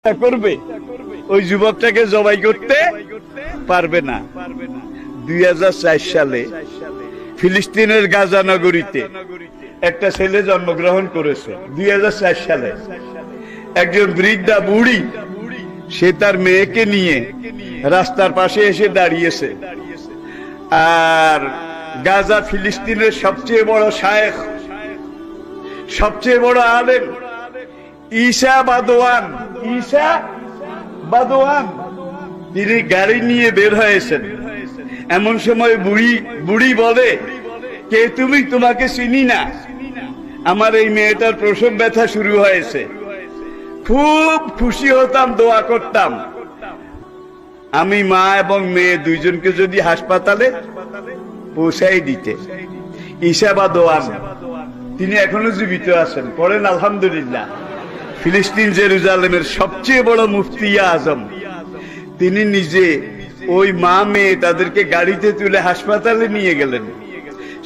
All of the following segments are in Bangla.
করবে ওই যুবকটাকে জবাই করতে পারবে না। 2004 সালে ফিলিস্তিনের গাজা নগরীতে একটা ছেলে জন্মগ্রহণ করেছে। 2004 সালে একজন বৃদ্ধা বুড়ি, সে তার মেয়েকে নিয়ে রাস্তার পাশে এসে দাঁড়িয়েছে। আর গাজা ফিলিস্তিনের সবচেয়ে বড় শায়েখ, সবচেয়ে বড় আলেম ঈসা বাদওয়ান, তিনি গাড়ি নিয়ে বের হয়েছেন। এমন সময় বুড়ি বলে, কে তুমি? তোমাকে চিনি না, আমার এই মেয়েটার প্রসব ব্যথা শুরু হয়েছে। খুব খুশি হতাম, দোয়া করতাম আমি মা এবং মেয়ে দুইজনকে যদি হাসপাতালে পৌঁছাই দিতে। ঈসা বাদওয়ান তিনি এখনো জীবিত আছেন, পড়েন আলহামদুলিল্লাহ। ফিলিস্তিন জেরুজালেমের সবচেয়ে বড় মুফতি আজম, তিনি নিজে ওই মা মেয়ে তাদেরকে গাড়িতে তুলে হাসপাতালে নিয়ে গেলেন।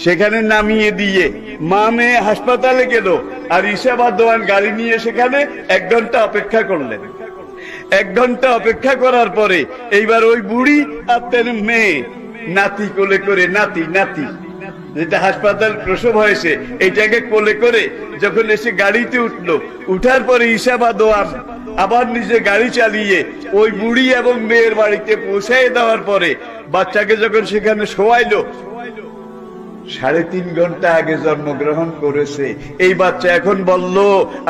সেখানে নামিয়ে দিয়ে মা মেয়ে হাসপাতালে গেল, আর ঈসা বাদওয়ান গাড়ি নিয়ে সেখানে 1 ঘন্টা অপেক্ষা করলেন। 1 ঘন্টা অপেক্ষা করার পরে এইবার ওই বুড়ি আর তার মেয়ে নাতি কোলে করে, নাতি যেটা হাসপাতাল প্রসব হয়েছে এইটাকে কোলে করে যখন এসে গাড়িতে উঠলো, উঠার পরে ঈসা বাদওয়ান আবার নিজে গাড়ি চালিয়ে ওই বুড়ি এবং মেয়ের বাড়িতে পৌঁছায় দেওয়ার পরে বাচ্চাকে যখন সেখানে শোয়াইলো, 3.5 ঘন্টা আগে জন্মগ্রহণ করেছে এই বাচ্চা এখন বলল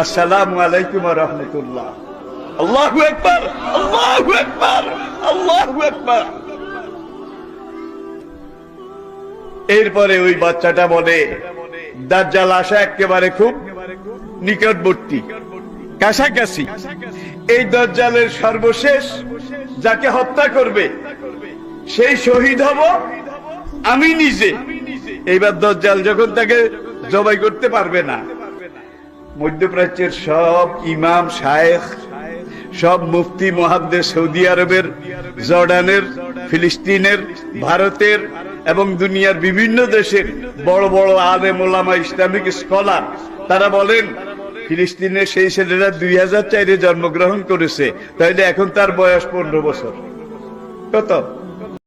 আসসালামু আলাইকুম ওয়া রাহমাতুল্লাহ। আল্লাহু আকবার, আল্লাহু আকবার, আল্লাহু আকবার। এরপরে ওই বাচ্চাটা বলে, দাজ্জাল আসা একেবারে খুব নিকটবর্তী, কাছাকাছি। এই দাজ্জালের সর্বশেষ যাকে হত্যা করবে সেই শহীদ হব আমি নিজে। এইবার দাজ্জাল যখন তাকে জবাই করতে পারবে না, মধ্যপ্রাচ্যের সব ইমাম শায়েখ, সব মুফতি মুহাদ্দিস, সৌদি আরবের, জর্ডানের, ফিলিস্তিনের, ভারতের এবং দুনিয়ার বিভিন্ন দেশের বড় বড় আলেম ওলামা, ইসলামিক স্কলার, তারা বলেন ফিলিস্তিনের সেই ছেলেরা 2004-এ জন্মগ্রহণ করেছে, তাইলে এখন তার বয়স 15 বছর। কত?